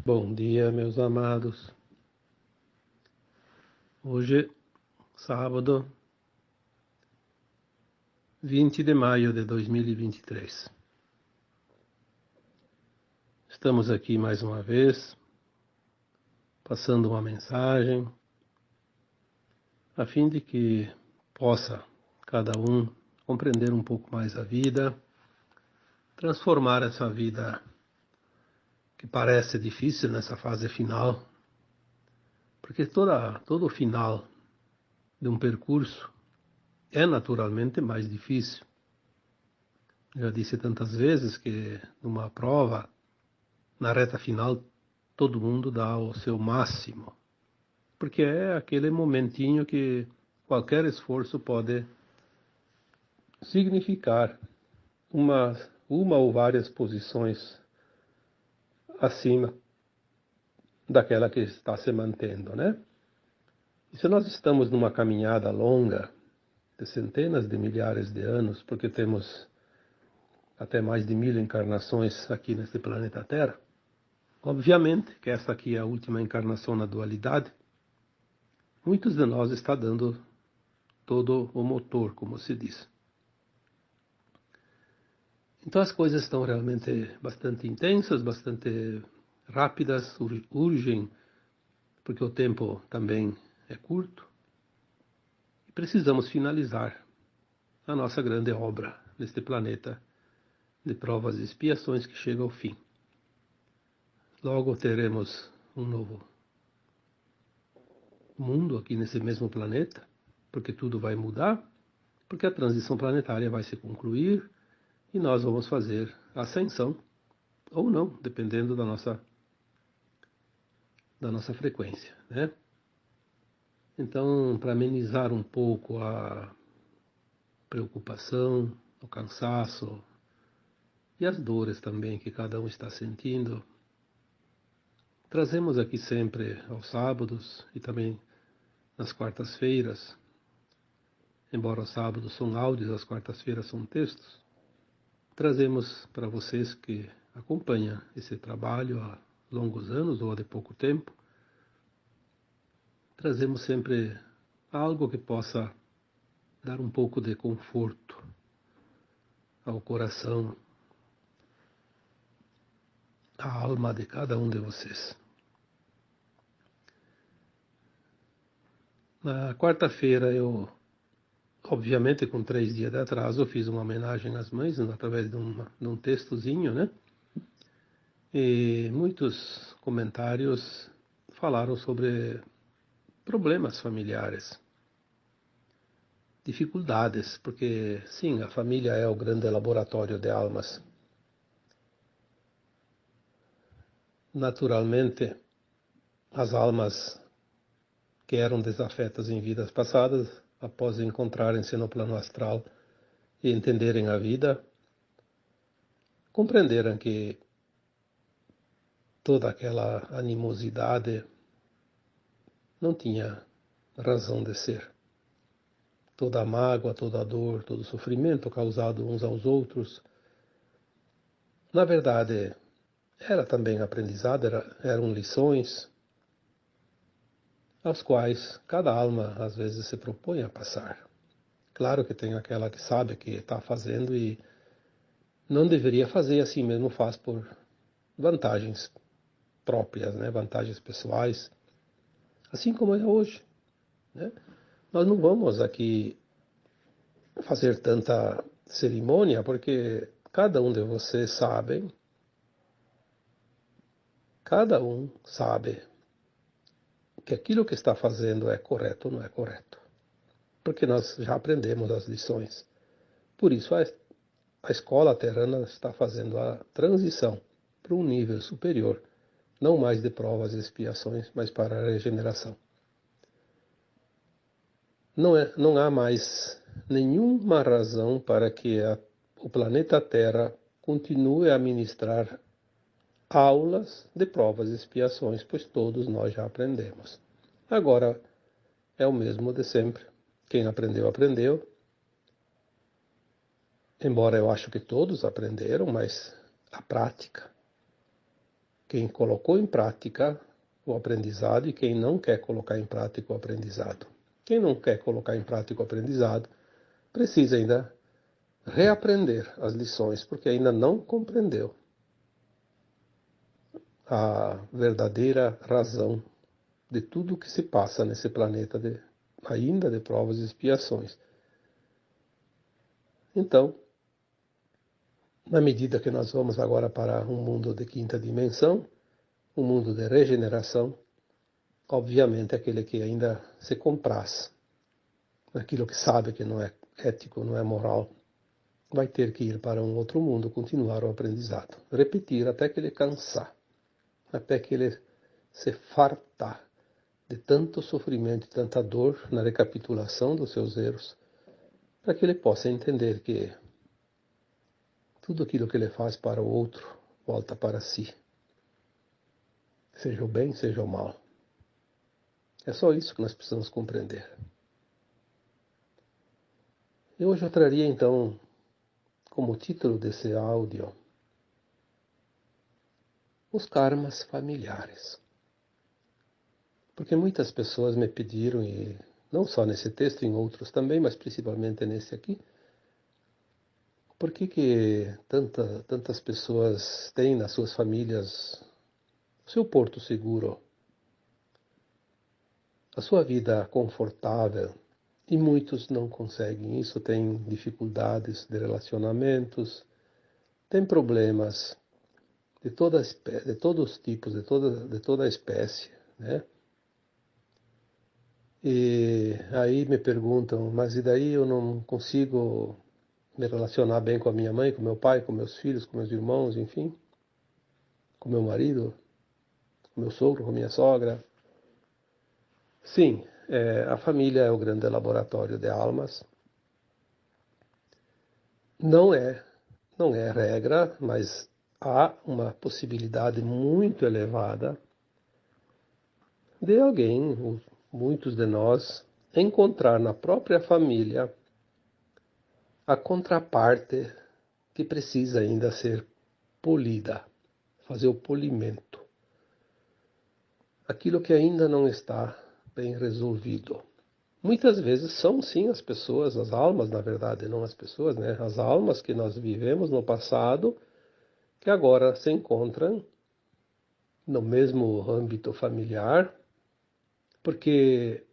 Bom dia, meus amados. Hoje, sábado, 20 de maio de 2023. Estamos aqui mais uma vez, passando uma mensagem, a fim de que possa cada um compreender um pouco mais a vida, transformar essa vida que parece difícil nessa fase final, porque todo final de um percurso é naturalmente mais difícil. Já disse tantas vezes que numa prova, na reta final, todo mundo dá o seu máximo, porque é aquele momentinho que qualquer esforço pode significar uma ou várias posições acima daquela que está se mantendo, né? E se nós estamos numa caminhada longa, de centenas de milhares de anos, porque temos até mais de 1000 encarnações aqui nesse planeta Terra, obviamente que essa aqui é a última encarnação na dualidade, muitos de nós está dando todo o motor, como se diz. Então as coisas estão realmente bastante intensas, bastante rápidas, urgem, porque o tempo também é curto. E precisamos finalizar a nossa grande obra neste planeta de provas e expiações que chega ao fim. Logo teremos um novo mundo aqui nesse mesmo planeta, porque tudo vai mudar, porque a transição planetária vai se concluir e nós vamos fazer a ascensão, ou não, dependendo da nossa frequência, né? Então, para amenizar um pouco a preocupação, o cansaço e as dores também que cada um está sentindo, trazemos aqui sempre aos sábados e também nas quartas-feiras, embora os sábados são áudios, as quartas-feiras são textos, trazemos para vocês que acompanham esse trabalho há longos anos ou há de pouco tempo, trazemos sempre algo que possa dar um pouco de conforto ao coração, à alma de cada um de vocês. Na quarta-feira obviamente com 3 dias de atraso, eu fiz uma homenagem às mães através de um textozinho, né? E muitos comentários falaram sobre problemas familiares, dificuldades, porque sim, a família é o grande laboratório de almas. Naturalmente, as almas que eram desafetas em vidas passadas, após encontrarem-se no plano astral e entenderem a vida, compreenderam que toda aquela animosidade não tinha razão de ser. Toda a mágoa, toda a dor, todo o sofrimento causado uns aos outros, na verdade, era também aprendizado, eram lições, as quais cada alma às vezes se propõe a passar. Claro que tem aquela que sabe que está fazendo e não deveria fazer, assim mesmo faz por vantagens próprias, né? Vantagens pessoais, assim como é hoje, né? Nós não vamos aqui fazer tanta cerimônia, porque cada um de vocês cada um sabe que aquilo que está fazendo é correto ou não é correto. Porque nós já aprendemos as lições. Por isso a escola terrana está fazendo a transição para um nível superior, não mais de provas e expiações, mas para a regeneração. Não há mais nenhuma razão para que o planeta Terra continue a ministrar aulas de provas e expiações, pois todos nós já aprendemos. Agora é o mesmo de sempre. Quem aprendeu, aprendeu. Embora eu acho que todos aprenderam, mas a prática quem colocou em prática o aprendizado e quem não quer colocar em prática o aprendizado. Quem não quer colocar em prática o aprendizado precisa ainda reaprender as lições, porque ainda não compreendeu a verdadeira razão de tudo o que se passa nesse planeta, ainda de provas e expiações. Então, na medida que nós vamos agora para um mundo de quinta dimensão, um mundo de regeneração, obviamente aquele que ainda se compraz naquilo que sabe que não é ético, não é moral, vai ter que ir para um outro mundo, continuar o aprendizado, repetir até que ele cansar, até que ele se fartar de tanto sofrimento e tanta dor na recapitulação dos seus erros, para que ele possa entender que tudo aquilo que ele faz para o outro volta para si, seja o bem, seja o mal. É só isso que nós precisamos compreender. E hoje eu traria então, como título desse áudio, os karmas familiares. Porque muitas pessoas me pediram, e não só nesse texto, em outros também, mas principalmente nesse aqui, por que tantas pessoas têm nas suas famílias o seu porto seguro, a sua vida confortável, e muitos não conseguem isso, têm dificuldades de relacionamentos, têm problemas de de todos os tipos, de toda a espécie, né? E aí me perguntam, mas e daí eu não consigo me relacionar bem com a minha mãe, com meu pai, com meus filhos, com meus irmãos, enfim, com meu marido, com meu sogro, com minha sogra? Sim, a família é o grande laboratório de almas. Não é regra, mas há uma possibilidade muito elevada de alguém, muitos de nós, encontrar na própria família a contraparte que precisa ainda ser polida, fazer o polimento. Aquilo que ainda não está bem resolvido. Muitas vezes são sim as pessoas, as almas, na verdade, não as pessoas, né? As almas que nós vivemos no passado, que agora se encontram no mesmo âmbito familiar, porque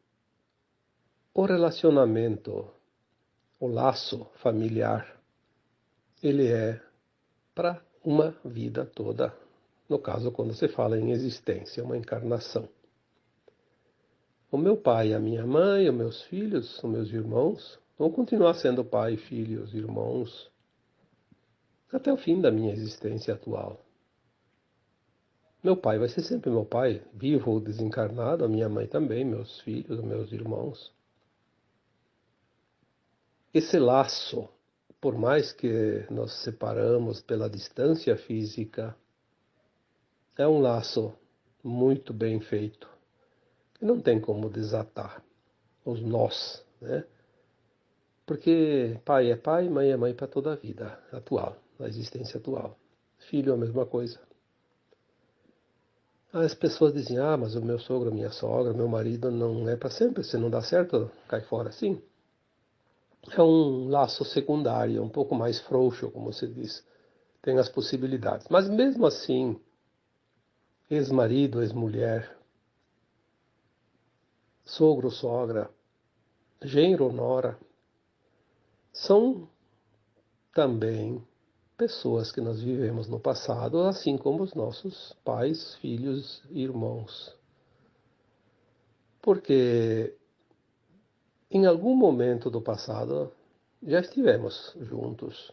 o relacionamento, o laço familiar, ele é para uma vida toda. No caso, quando se fala em existência, uma encarnação. O meu pai, a minha mãe, os meus filhos, os meus irmãos, vão continuar sendo pai, filhos, irmãos, até o fim da minha existência atual. Meu pai vai ser sempre meu pai, vivo ou desencarnado, a minha mãe também, meus filhos, meus irmãos. Esse laço, por mais que nos separamos pela distância física, é um laço muito bem feito, que não tem como desatar os nós, né? Porque pai é mãe para toda a vida atual, a existência atual. Filho é a mesma coisa. As pessoas dizem, mas o meu sogro, a minha sogra, meu marido não é para sempre, se não dá certo, cai fora. Sim, é um laço secundário, um pouco mais frouxo, como se diz. Tem as possibilidades. Mas mesmo assim, ex-marido, ex-mulher, sogro, sogra, genro, nora, são também pessoas que nós vivemos no passado, assim como os nossos pais, filhos e irmãos. Porque em algum momento do passado já estivemos juntos.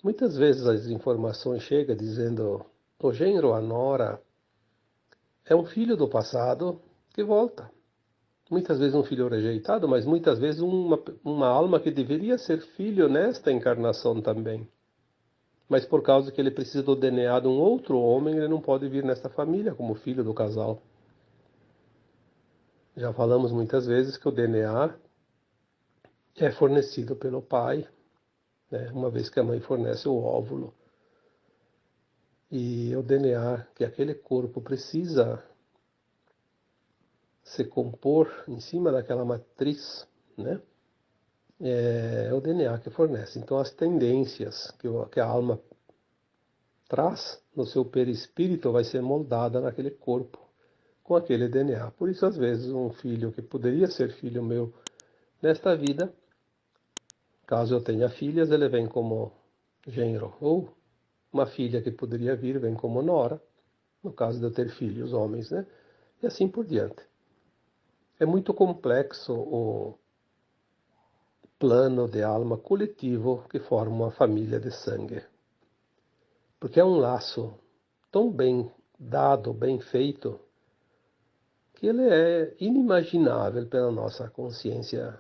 Muitas vezes as informações chegam dizendo o genro, a nora, é um filho do passado que volta. Muitas vezes um filho rejeitado, mas muitas vezes uma alma que deveria ser filho nesta encarnação também. Mas por causa que ele precisa do DNA de um outro homem, ele não pode vir nesta família como filho do casal. Já falamos muitas vezes que o DNA é fornecido pelo pai, né, uma vez que a mãe fornece o óvulo. E o DNA que aquele corpo precisa se compor em cima daquela matriz, né? É o DNA que fornece. Então as tendências que a alma traz no seu perispírito vai ser moldada naquele corpo, com aquele DNA. Por isso, às vezes, um filho que poderia ser filho meu nesta vida, caso eu tenha filhas, ele vem como genro. Ou uma filha que poderia vir vem como nora, no caso de eu ter filhos homens, né? E assim por diante. É muito complexo o plano de alma coletivo que forma uma família de sangue. Porque é um laço tão bem dado, bem feito, que ele é inimaginável pela nossa consciência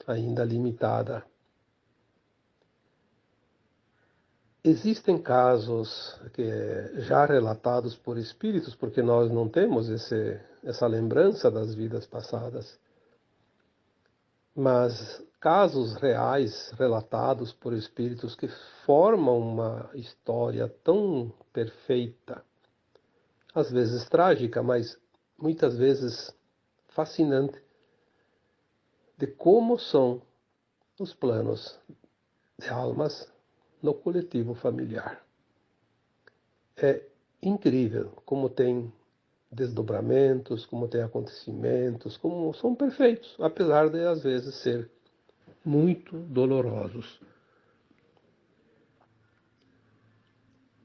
ainda limitada. Existem casos já relatados por espíritos, porque nós não temos essa lembrança das vidas passadas, mas casos reais relatados por espíritos que formam uma história tão perfeita, às vezes trágica, mas muitas vezes fascinante, de como são os planos de almas no coletivo familiar. É incrível como tem desdobramentos, como tem acontecimentos, como são perfeitos, apesar de às vezes ser muito dolorosos.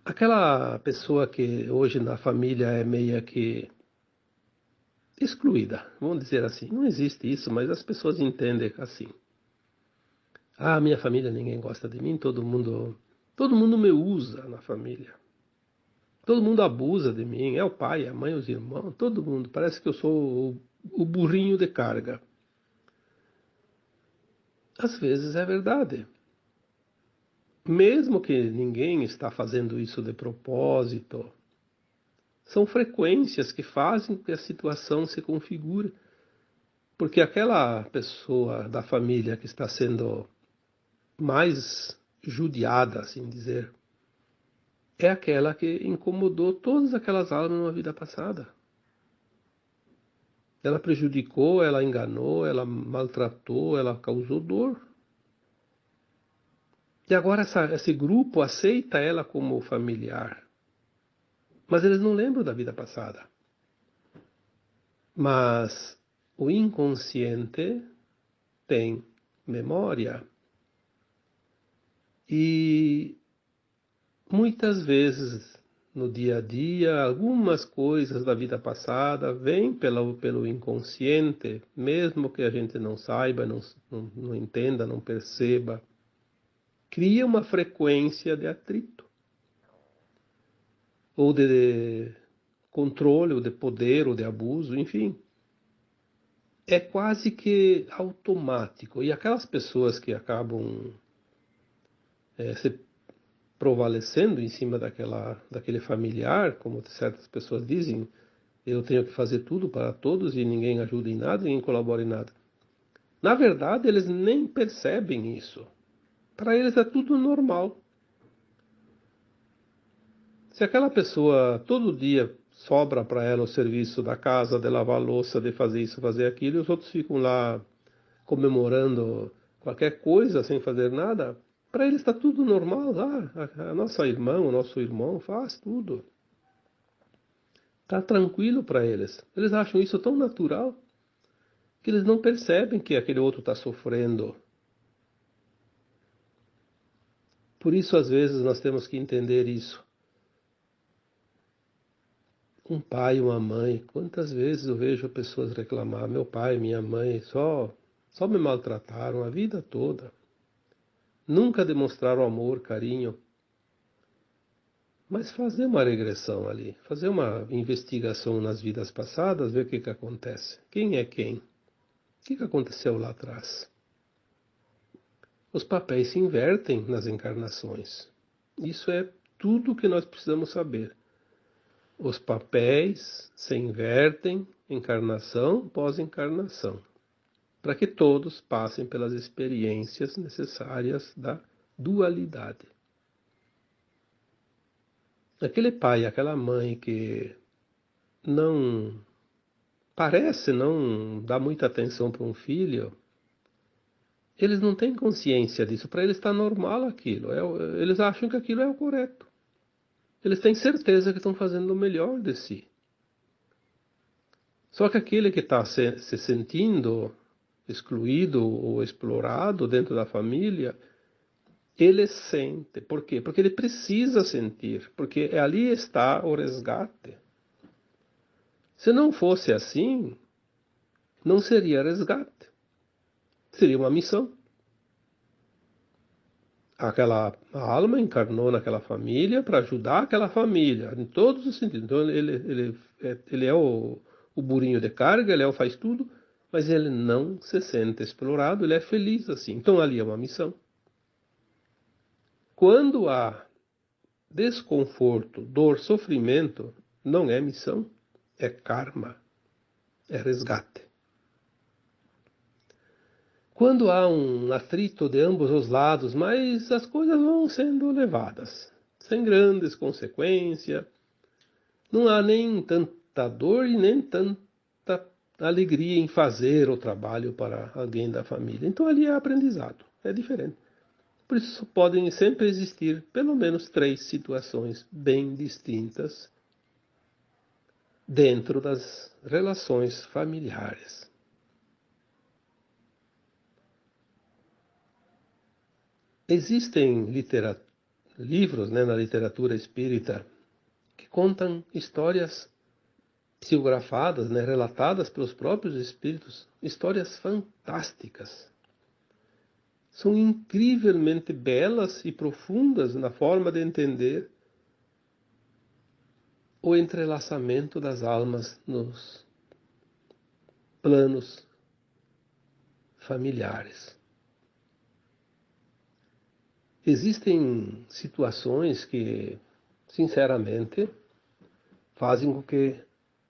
Aquela pessoa que hoje na família é meia que excluída, vamos dizer assim. Não existe isso, mas as pessoas entendem assim. Ah, minha família, ninguém gosta de mim, todo mundo me usa na família. Todo mundo abusa de mim, é o pai, a mãe, os irmãos, todo mundo. Parece que eu sou o burrinho de carga. Às vezes é verdade. Mesmo que ninguém está fazendo isso de propósito, são frequências que fazem com que a situação se configure. Porque aquela pessoa da família que está sendo mais judiada, assim dizer, é aquela que incomodou todas aquelas almas numa vida passada. Ela prejudicou, ela enganou, ela maltratou, ela causou dor. E agora esse grupo aceita ela como familiar. Mas eles não lembram da vida passada. Mas o inconsciente tem memória. E muitas vezes no dia a dia, algumas coisas da vida passada vêm pelo inconsciente, mesmo que a gente não saiba, não entenda, não perceba. Cria uma frequência de atrito, ou de controle, ou de poder, ou de abuso, enfim. É quase que automático. E aquelas pessoas que acabam se prevalecendo em cima daquele familiar, como certas pessoas dizem, eu tenho que fazer tudo para todos e ninguém ajuda em nada, ninguém colabora em nada. Na verdade, eles nem percebem isso. Para eles é tudo normal. Se aquela pessoa todo dia sobra para ela o serviço da casa, de lavar a louça, de fazer isso, fazer aquilo, e os outros ficam lá comemorando qualquer coisa sem fazer nada, para eles está tudo normal. A nossa irmã, o nosso irmão faz tudo. Está tranquilo para eles. Eles acham isso tão natural que eles não percebem que aquele outro está sofrendo. Por isso, às vezes, nós temos que entender isso. Um pai, uma mãe, quantas vezes eu vejo pessoas reclamar, meu pai, minha mãe, só me maltrataram a vida toda. Nunca demonstraram amor, carinho. Mas fazer uma regressão ali, fazer uma investigação nas vidas passadas, ver o que acontece. Quem é quem? O que aconteceu lá atrás? Os papéis se invertem nas encarnações. Isso é tudo o que nós precisamos saber. Os papéis se invertem encarnação após encarnação, para que todos passem pelas experiências necessárias da dualidade. aquele pai, aquela mãe que não parece não dar muita atenção para um filho, eles não têm consciência disso. Para eles está normal aquilo. Eles acham que aquilo é o correto. Eles têm certeza que estão fazendo o melhor de si. Só que aquele que está se sentindo excluído ou explorado dentro da família, ele sente. Por quê? Porque ele precisa sentir. Porque ali está o resgate. Se não fosse assim, não seria resgate. Seria uma missão. A alma encarnou naquela família para ajudar aquela família, em todos os sentidos. Então ele é o burinho de carga, ele faz tudo, mas ele não se sente explorado, ele é feliz assim. Então ali é uma missão. Quando há desconforto, dor, sofrimento, não é missão, é karma, é resgate. Quando há um atrito de ambos os lados, mas as coisas vão sendo levadas, sem grandes consequências, não há nem tanta dor e nem tanta alegria em fazer o trabalho para alguém da família. Então ali é aprendizado, é diferente. Por isso podem sempre existir pelo menos 3 situações bem distintas dentro das relações familiares. Existem livros, na literatura espírita que contam histórias psicografadas, relatadas pelos próprios espíritos, histórias fantásticas. São incrivelmente belas e profundas na forma de entender o entrelaçamento das almas nos planos familiares. Existem situações que, sinceramente, fazem com que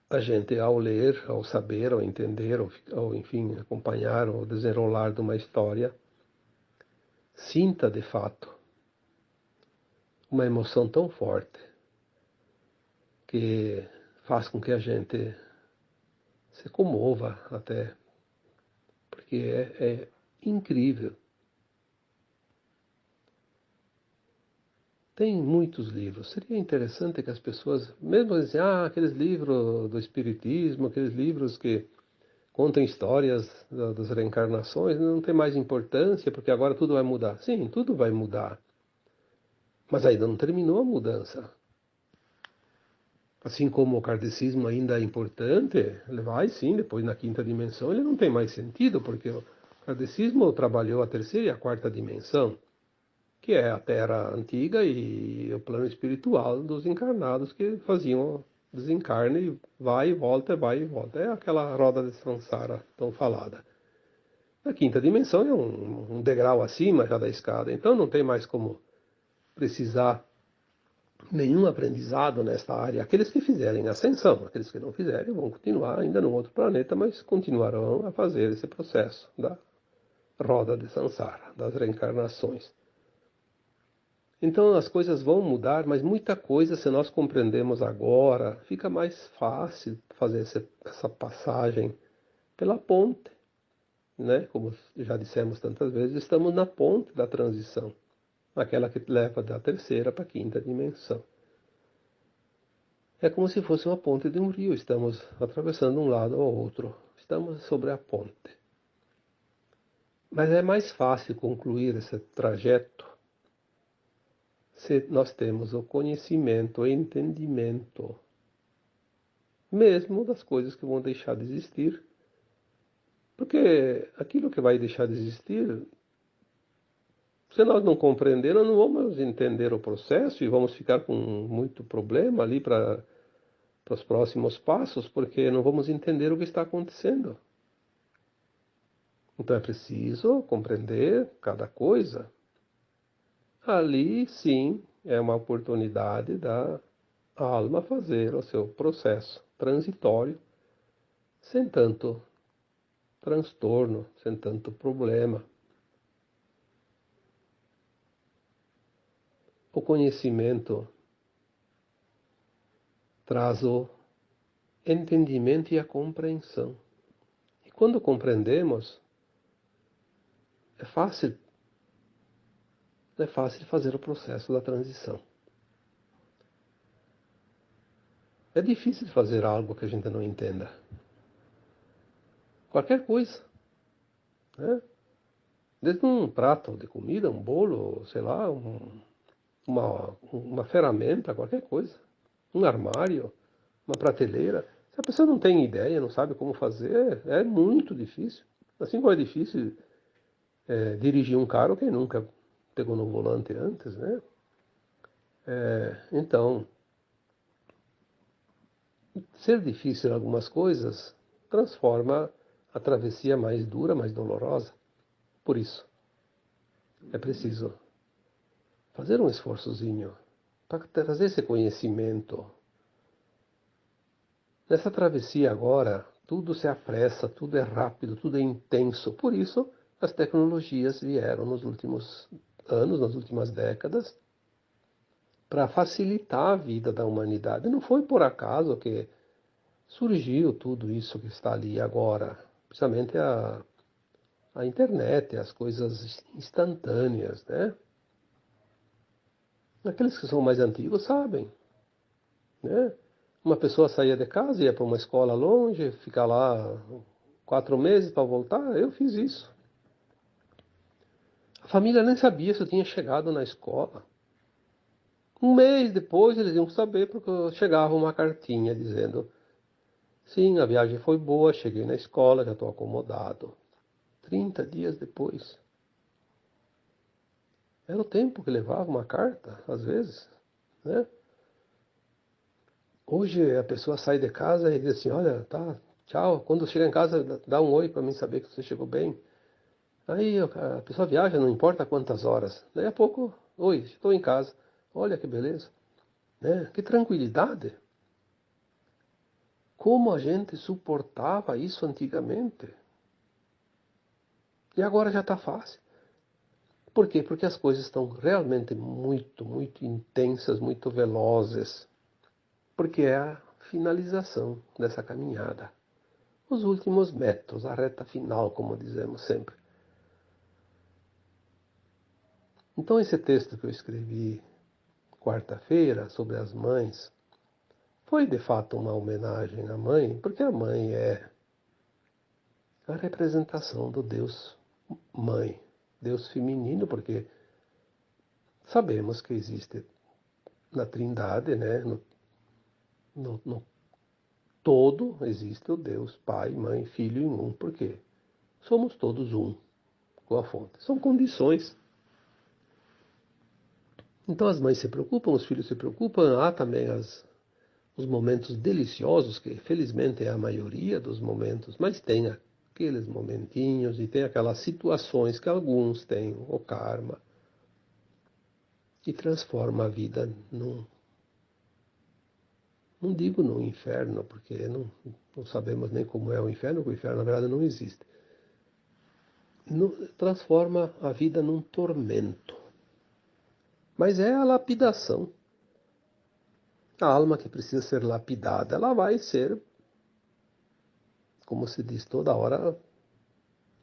a gente, ao ler, ao saber, ao entender, ao enfim, acompanhar o desenrolar de uma história, sinta de fato uma emoção tão forte que faz com que a gente se comova até, porque é incrível. Tem muitos livros. Seria interessante que as pessoas, mesmo assim, aqueles livros do Espiritismo, aqueles livros que contam histórias das reencarnações, não tem mais importância, porque agora tudo vai mudar. Sim, tudo vai mudar. Mas ainda não terminou a mudança. Assim como o kardecismo ainda é importante, ele vai sim, depois na quinta dimensão, ele não tem mais sentido, porque o kardecismo trabalhou a terceira e a quarta dimensão, que é a Terra antiga e o plano espiritual dos encarnados que faziam desencarne, vai e volta, vai e volta. É aquela roda de samsara tão falada. A quinta dimensão é um degrau acima já da escada, então não tem mais como precisar nenhum aprendizado nesta área. Aqueles que fizerem ascensão, aqueles que não fizerem vão continuar ainda num outro planeta, mas continuarão a fazer esse processo da roda de samsara, das reencarnações. Então as coisas vão mudar, mas muita coisa, se nós compreendemos agora, fica mais fácil fazer essa passagem pela ponte, Como já dissemos tantas vezes, estamos na ponte da transição, aquela que leva da terceira para a quinta dimensão. É como se fosse uma ponte de um rio, estamos atravessando um lado ao outro, estamos sobre a ponte. Mas é mais fácil concluir esse trajeto se nós temos o conhecimento, o entendimento, mesmo das coisas que vão deixar de existir. Porque aquilo que vai deixar de existir, se nós não compreender, nós não vamos entender o processo e vamos ficar com muito problema ali para os próximos passos, porque não vamos entender o que está acontecendo. Então é preciso compreender cada coisa. Ali, sim, é uma oportunidade da alma fazer o seu processo transitório, sem tanto transtorno, sem tanto problema. O conhecimento traz o entendimento e a compreensão. E quando compreendemos, é fácil fazer o processo da transição. É difícil fazer algo que a gente não entenda. Qualquer coisa, né? Desde um prato de comida, um bolo, sei lá, uma ferramenta, qualquer coisa. Um armário, uma prateleira. Se a pessoa não tem ideia, não sabe como fazer, é muito difícil. Assim como é difícil dirigir um carro, quem nunca pegou no volante antes, né? Então, ser difícil em algumas coisas transforma a travessia mais dura, mais dolorosa. Por isso, é preciso fazer um esforçozinho para trazer esse conhecimento. Nessa travessia agora, tudo se apressa, tudo é rápido, tudo é intenso. Por isso, as tecnologias vieram nos últimos anos, nas últimas décadas, para facilitar a vida da humanidade. Não foi por acaso que surgiu tudo isso que está ali agora, principalmente a internet, as coisas instantâneas, né? Aqueles que são mais antigos sabem, né? Uma pessoa saía de casa, ia para uma escola longe, ficar lá 4 meses para voltar, eu fiz isso. A família nem sabia se eu tinha chegado na escola. Um mês depois eles iam saber porque chegava uma cartinha dizendo: sim, a viagem foi boa, cheguei na escola, já estou acomodado. 30 dias depois. Era o tempo que levava uma carta, às vezes, né? Hoje a pessoa sai de casa e diz assim: olha, tá, tchau. Quando chega em casa, dá um oi para mim saber que você chegou bem. Aí a pessoa viaja, não importa quantas horas. Daí a pouco, oi, estou em casa. Olha que beleza, né? Que tranquilidade. Como a gente suportava isso antigamente. E agora já está fácil. Por quê? Porque as coisas estão realmente muito, muito intensas, muito velozes. Porque é a finalização dessa caminhada. Os últimos metros, a reta final, como dizemos sempre. Então esse texto que eu escrevi quarta-feira sobre as mães foi de fato uma homenagem à mãe, porque a mãe é a representação do Deus mãe, Deus feminino, porque sabemos que existe na Trindade, né, no todo existe o Deus Pai, Mãe, Filho em um, porque somos todos um com a fonte. São condições. Então as mães se preocupam, os filhos se preocupam, há também os momentos deliciosos, que felizmente é a maioria dos momentos, mas tem aqueles momentinhos e tem aquelas situações que alguns têm o karma e transforma a vida não digo no inferno, porque não sabemos nem como é o inferno, porque o inferno na verdade não existe. Transforma a vida num tormento. Mas é a lapidação. A alma que precisa ser lapidada, ela vai ser, como se diz toda hora,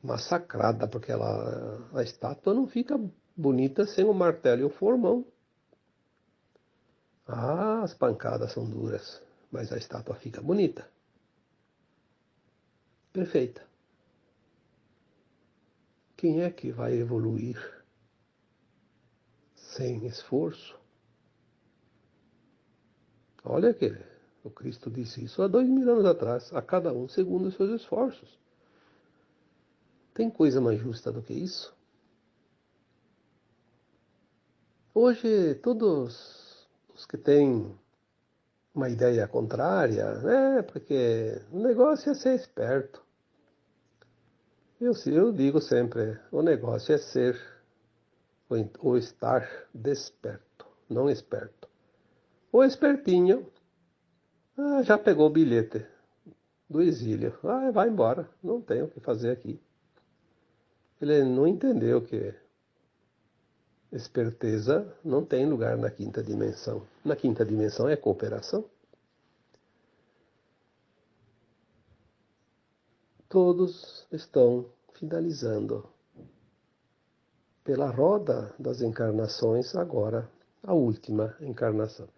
massacrada, porque a estátua não fica bonita sem o martelo e o formão. Ah, as pancadas são duras, mas a estátua fica bonita. Perfeita. Quem é que vai evoluir sem esforço? Olha que o Cristo disse isso há 2000 anos atrás, a cada um segundo os seus esforços. Tem coisa mais justa do que isso? Hoje, todos os que têm uma ideia contrária, porque o negócio é ser esperto. Eu digo sempre, o negócio é ser ou estar desperto, não esperto. O espertinho já pegou o bilhete do exílio. Vai embora, não tem o que fazer aqui. Ele não entendeu que esperteza não tem lugar na quinta dimensão. Na quinta dimensão é cooperação. todos estão finalizando pela roda das encarnações, agora a última encarnação.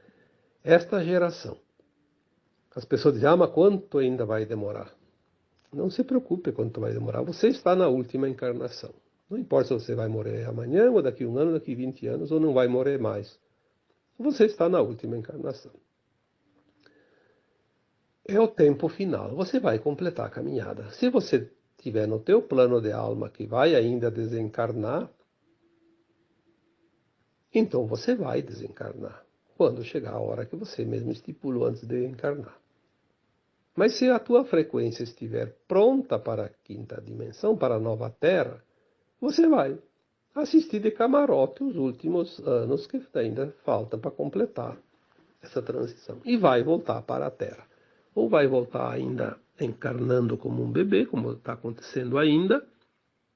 Esta geração. As pessoas dizem, mas quanto ainda vai demorar? Não se preocupe quanto vai demorar. Você está na última encarnação. Não importa se você vai morrer amanhã, ou daqui 1 ano, daqui 20 anos, ou não vai morrer mais. Você está na última encarnação. É o tempo final. Você vai completar a caminhada. Se você tiver no teu plano de alma que vai ainda desencarnar, então você vai desencarnar. Quando chegar a hora que você mesmo estipulou antes de encarnar. Mas se a tua frequência estiver pronta para a quinta dimensão, para a nova Terra, você vai assistir de camarote os últimos anos que ainda faltam para completar essa transição. E vai voltar para a Terra. Ou vai voltar ainda encarnando como um bebê, como está acontecendo ainda,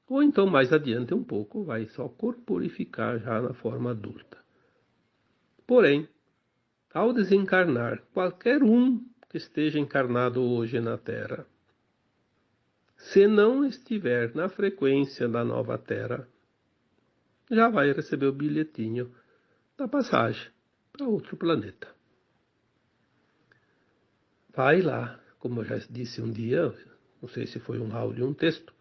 ou então mais adiante um pouco vai só corporificar já na forma adulta. Porém, ao desencarnar qualquer um que esteja encarnado hoje na Terra, se não estiver na frequência da nova Terra, já vai receber o bilhetinho da passagem para outro planeta. Vai lá, como eu já disse um dia, não sei se foi um áudio ou um texto,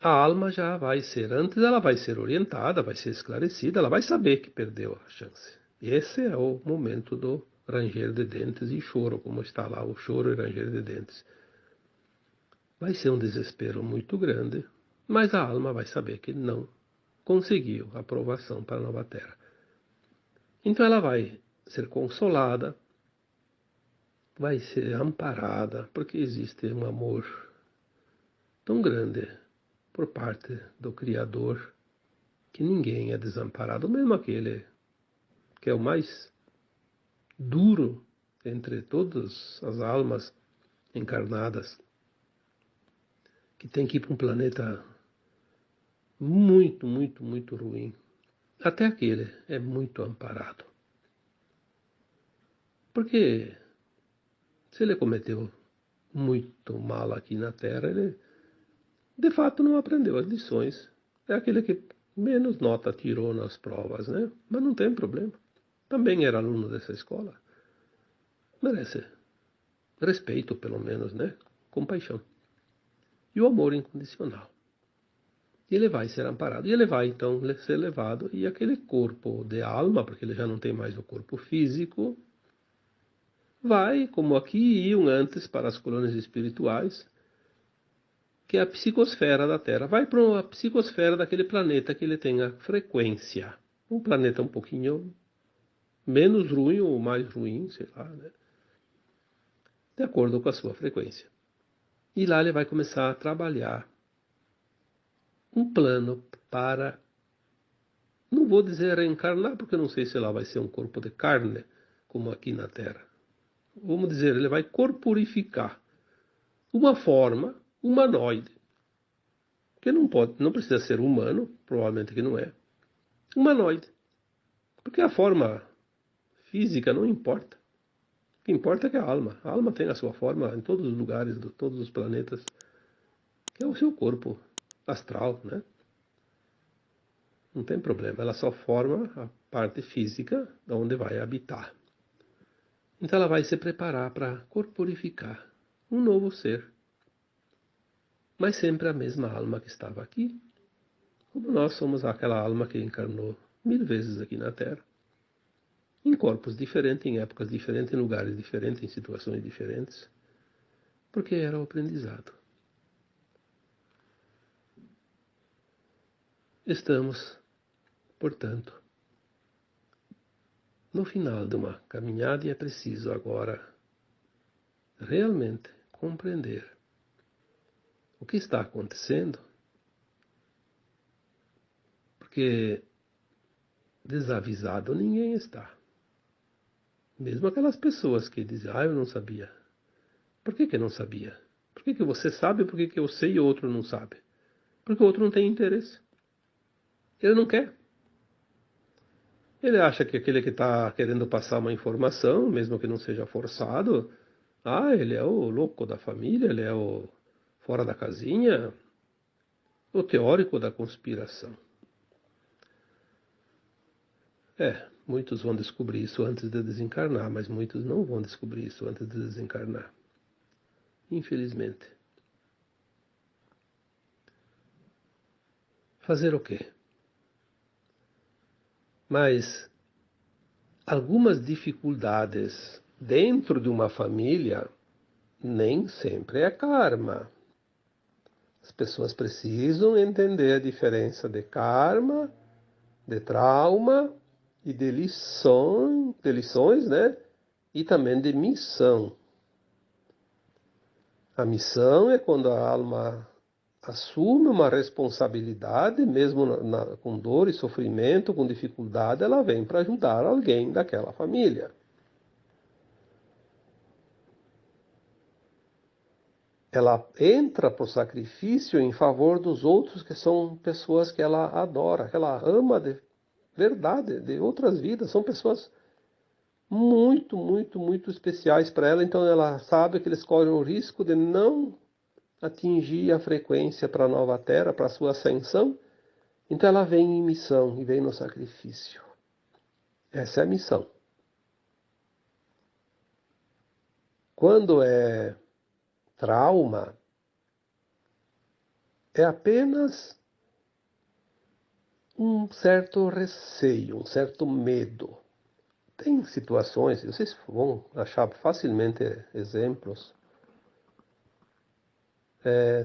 a alma já vai ser, antes ela vai ser orientada, vai ser esclarecida, ela vai saber que perdeu a chance. Esse é o momento do ranger de dentes e choro, como está lá o choro e ranger de dentes. Vai ser um desespero muito grande, mas a alma vai saber que não conseguiu a aprovação para a nova Terra. Então ela vai ser consolada, vai ser amparada, porque existe um amor tão grande por parte do Criador que ninguém é desamparado, mesmo aquele que é o mais duro entre todas as almas encarnadas, que tem que ir para um planeta muito, muito, muito ruim. Até aquele é muito amparado. Porque se ele cometeu muito mal aqui na Terra, ele de fato não aprendeu as lições. É aquele que menos nota tirou nas provas, né? Mas não tem problema. Também era aluno dessa escola. Merece respeito, pelo menos, né? Compaixão. E o amor incondicional. E ele vai ser amparado. E ele vai, então, ser levado. E aquele corpo de alma, porque ele já não tem mais o corpo físico, vai, como aqui iam antes para as colônias espirituais, que é a psicosfera da Terra. Vai para a psicosfera daquele planeta que ele tem a frequência. Um planeta um pouquinho menos ruim ou mais ruim, sei lá, né? De acordo com a sua frequência. E lá ele vai começar a trabalhar um plano para, não vou dizer reencarnar, porque eu não sei se lá vai ser um corpo de carne, como aqui na Terra. Vamos dizer, ele vai corporificar uma forma humanoide, que não precisa ser humano, provavelmente que não é, humanoide. Porque a forma física não importa. O que importa é que a alma tem a sua forma em todos os lugares, de todos os planetas, que é o seu corpo astral, né? Não tem problema, ela só forma a parte física de onde vai habitar. Então ela vai se preparar para corporificar um novo ser. Mas sempre a mesma alma que estava aqui, como nós somos aquela alma que encarnou 1000 vezes aqui na Terra, em corpos diferentes, em épocas diferentes, em lugares diferentes, em situações diferentes, porque era o aprendizado. Estamos, portanto, no final de uma caminhada e é preciso agora realmente compreender o que está acontecendo, porque desavisado ninguém está. Mesmo aquelas pessoas que dizem, eu não sabia. Por que não sabia? Por que você sabe, por que eu sei e o outro não sabe? Porque o outro não tem interesse. Ele não quer. Ele acha que aquele que está querendo passar uma informação, mesmo que não seja forçado, ele é o louco da família, ele é o fora da casinha, o teórico da conspiração. Muitos vão descobrir isso antes de desencarnar, mas muitos não vão descobrir isso antes de desencarnar. Infelizmente. Fazer o quê? Mas algumas dificuldades dentro de uma família nem sempre é karma. As pessoas precisam entender a diferença de karma, de trauma e de lições, né? E também de missão. A missão é quando a alma assume uma responsabilidade, mesmo com dor e sofrimento, com dificuldade, ela vem para ajudar alguém daquela família. Ela entra para o sacrifício em favor dos outros, que são pessoas que ela adora, que ela ama de verdade, de outras vidas. São pessoas muito, muito, muito especiais para ela. Então ela sabe que eles correm o risco de não atingir a frequência para a nova Terra, para a sua ascensão. Então ela vem em missão e vem no sacrifício. Essa é a missão. Quando é trauma, é apenas um certo receio, um certo medo. Tem situações, vocês vão achar facilmente exemplos.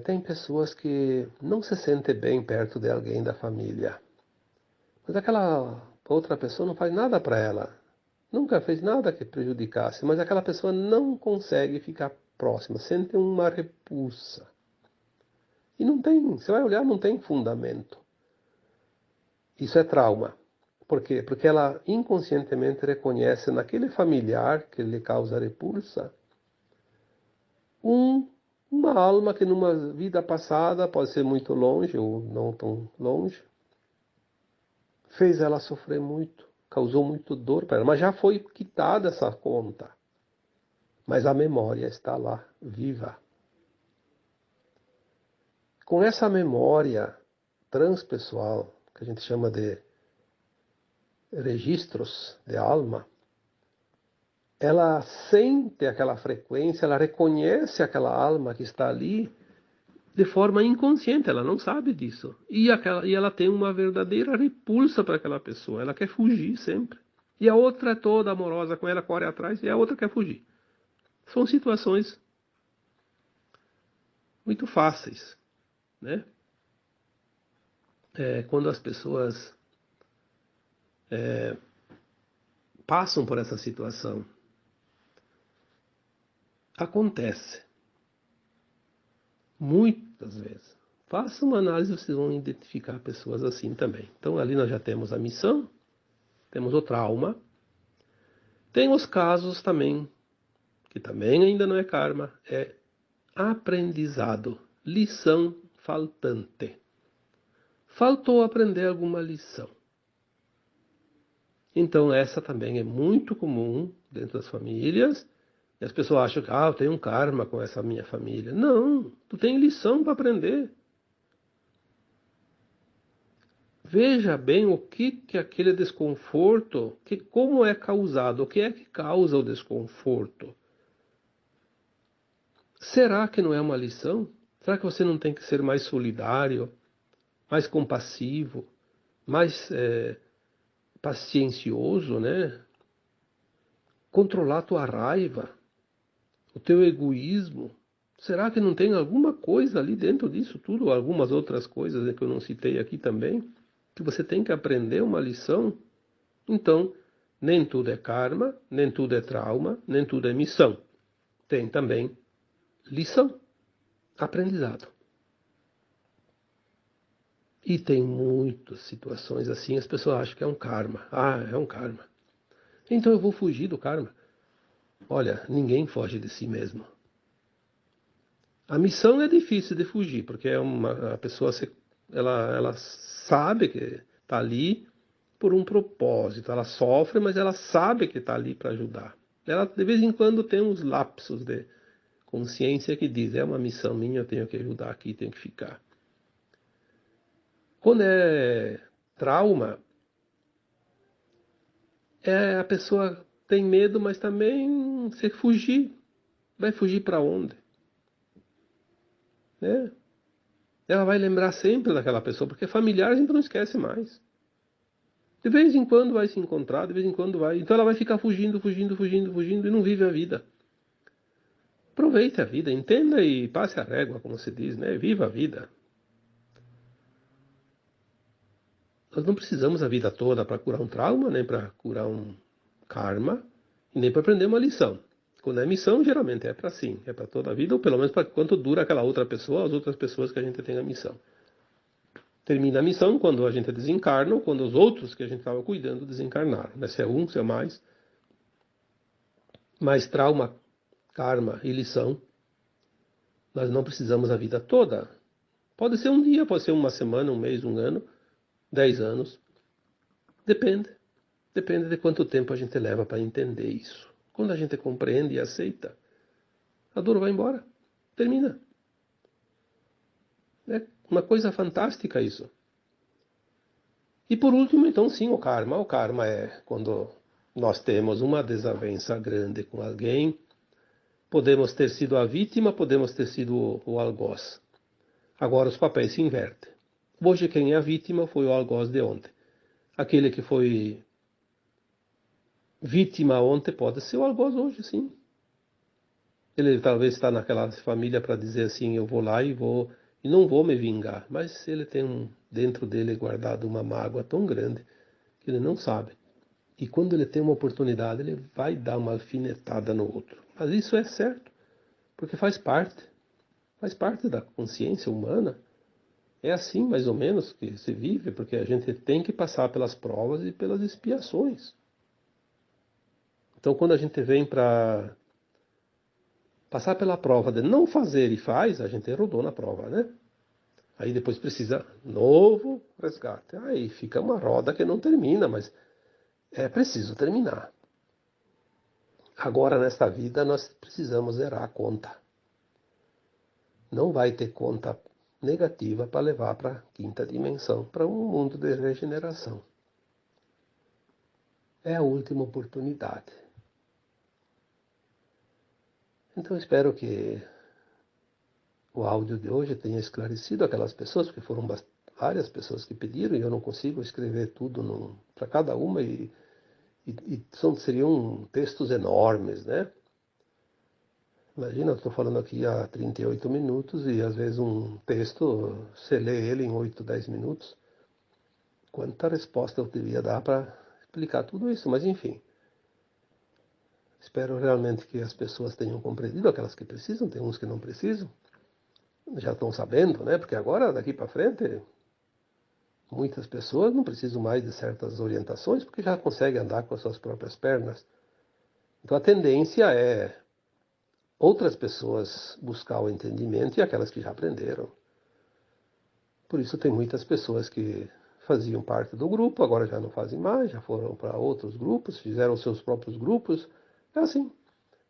Tem pessoas que não se sentem bem perto de alguém da família. Mas aquela outra pessoa não faz nada para ela. Nunca fez nada que prejudicasse, mas aquela pessoa não consegue ficar próxima, sente uma repulsa. E não tem, você vai olhar, não tem fundamento. Isso é trauma. Por quê? Porque ela inconscientemente reconhece naquele familiar que lhe causa repulsa uma alma que numa vida passada, pode ser muito longe ou não tão longe, fez ela sofrer muito, causou muito dor para ela, mas já foi quitada essa conta. Mas a memória está lá, viva. Com essa memória transpessoal, que a gente chama de registros de alma, ela sente aquela frequência, ela reconhece aquela alma que está ali de forma inconsciente, ela não sabe disso. E ela tem uma verdadeira repulsa para aquela pessoa, ela quer fugir sempre. E a outra é toda amorosa com ela, corre atrás, e a outra quer fugir. São situações muito fáceis, né? Quando as pessoas passam por essa situação, acontece muitas vezes. Faça uma análise, vocês vão identificar pessoas assim também. Então ali nós já temos a missão, temos o trauma, tem os casos também, que também ainda não é karma, é aprendizado, lição faltante. Faltou aprender alguma lição. Então essa também é muito comum dentro das famílias. E as pessoas acham que eu tenho um karma com essa minha família. Não, tu tem lição para aprender. Veja bem o que aquele desconforto, como é causado, o que é que causa o desconforto. Será que não é uma lição? Será que você não tem que ser mais solidário, mais compassivo, mais paciencioso, né? Controlar a tua raiva, o teu egoísmo. Será que não tem alguma coisa ali dentro disso tudo, algumas outras coisas que eu não citei aqui também, que você tem que aprender uma lição? Então, nem tudo é karma, nem tudo é trauma, nem tudo é missão. Tem também lição, aprendizado. E tem muitas situações assim, as pessoas acham que é um karma. É um karma. Então eu vou fugir do karma. Olha, ninguém foge de si mesmo. A missão é difícil de fugir, porque a pessoa ela sabe que está ali por um propósito. Ela sofre, mas ela sabe que está ali para ajudar. Ela de vez em quando tem uns lapsos de consciência que diz, é uma missão minha, eu tenho que ajudar aqui, tenho que ficar. Quando é trauma, a pessoa tem medo, mas também se fugir. Vai fugir para onde? Né? Ela vai lembrar sempre daquela pessoa, porque familiar a gente não esquece mais. De vez em quando vai se encontrar, de vez em quando vai. Então ela vai ficar fugindo e não vive a vida. Aproveite a vida, entenda e passe a régua, como se diz, né? Viva a vida. Nós não precisamos a vida toda para curar um trauma, nem para curar um karma, e nem para aprender uma lição. Quando é missão, geralmente é para sim, é para toda a vida, ou pelo menos para quanto dura aquela outra pessoa, as outras pessoas que a gente tem a missão. Termina a missão quando a gente desencarna, ou quando os outros que a gente estava cuidando desencarnaram. Né? Se é um, se é mais. Mas trauma, karma e lição, nós não precisamos a vida toda. Pode ser um dia, pode ser uma semana, um mês, um ano, 10 anos. Depende. Depende de quanto tempo a gente leva para entender isso. Quando a gente compreende e aceita, a dor vai embora. Termina. É uma coisa fantástica isso. E por último, então, sim, o karma. O karma é quando nós temos uma desavença grande com alguém. Podemos ter sido a vítima, podemos ter sido o algoz. Agora os papéis se invertem. Hoje quem é a vítima foi o algoz de ontem. Aquele que foi vítima ontem pode ser o algoz hoje, sim. Ele talvez está naquela família para dizer assim, eu vou lá e não vou me vingar. Mas ele tem dentro dele guardado uma mágoa tão grande que ele não sabe. E quando ele tem uma oportunidade, ele vai dar uma alfinetada no outro. Mas isso é certo, porque faz parte da consciência humana. É assim, mais ou menos, que se vive, porque a gente tem que passar pelas provas e pelas expiações. Então, quando a gente vem para passar pela prova de não fazer e faz, a gente rodou na prova, né? Aí depois precisa novo resgate. Aí fica uma roda que não termina, mas é preciso terminar. Agora, nesta vida, nós precisamos zerar a conta. Não vai ter conta negativa para levar para a quinta dimensão, para um mundo de regeneração. É a última oportunidade. Então espero que o áudio de hoje tenha esclarecido aquelas pessoas, porque foram várias pessoas que pediram e eu não consigo escrever tudo para cada uma e seriam textos enormes, né? Imagina, eu estou falando aqui há 38 minutos e às vezes um texto, você lê ele em 8, 10 minutos. Quanta resposta eu devia dar para explicar tudo isso, mas enfim. Espero realmente que as pessoas tenham compreendido, aquelas que precisam, tem uns que não precisam. Já estão sabendo, né? Porque agora, daqui para frente, muitas pessoas não precisam mais de certas orientações, porque já conseguem andar com as suas próprias pernas. Então a tendência é outras pessoas buscar o entendimento e aquelas que já aprenderam. Por isso tem muitas pessoas que faziam parte do grupo, agora já não fazem mais, já foram para outros grupos, fizeram seus próprios grupos. É assim,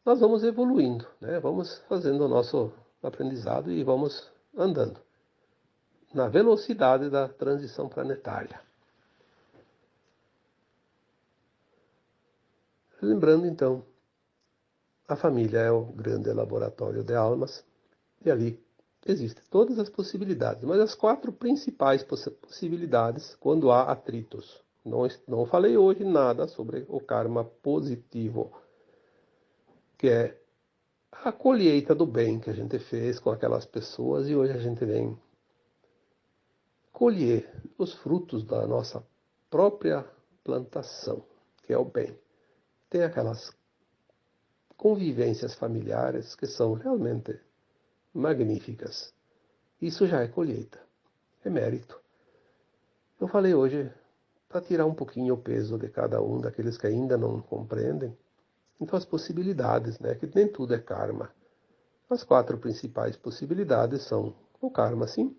nós vamos evoluindo, né? Vamos fazendo o nosso aprendizado e vamos andando na velocidade da transição planetária. Lembrando então, a família é o grande laboratório de almas e ali existem todas as possibilidades, mas as 4 principais possibilidades quando há atritos. Não falei hoje nada sobre o karma positivo, que é a colheita do bem que a gente fez com aquelas pessoas e hoje a gente vem colher os frutos da nossa própria plantação, que é o bem. Tem aquelas convivências familiares que são realmente magníficas. Isso já é colheita, é mérito. Eu falei hoje para tirar um pouquinho o peso de cada um daqueles que ainda não compreendem. Então as possibilidades, né, que nem tudo é karma. As 4 principais possibilidades são o karma, sim,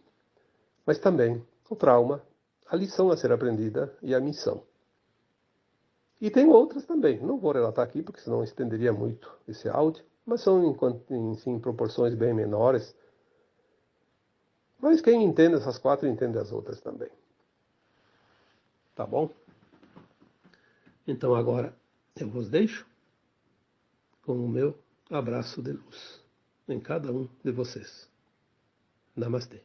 mas também o trauma, a lição a ser aprendida e a missão. E tem outras também, não vou relatar aqui porque senão estenderia muito esse áudio, mas são em proporções bem menores. Mas quem entende essas quatro entende as outras também. Tá bom? Então agora eu vos deixo com o meu abraço de luz em cada um de vocês. Namastê.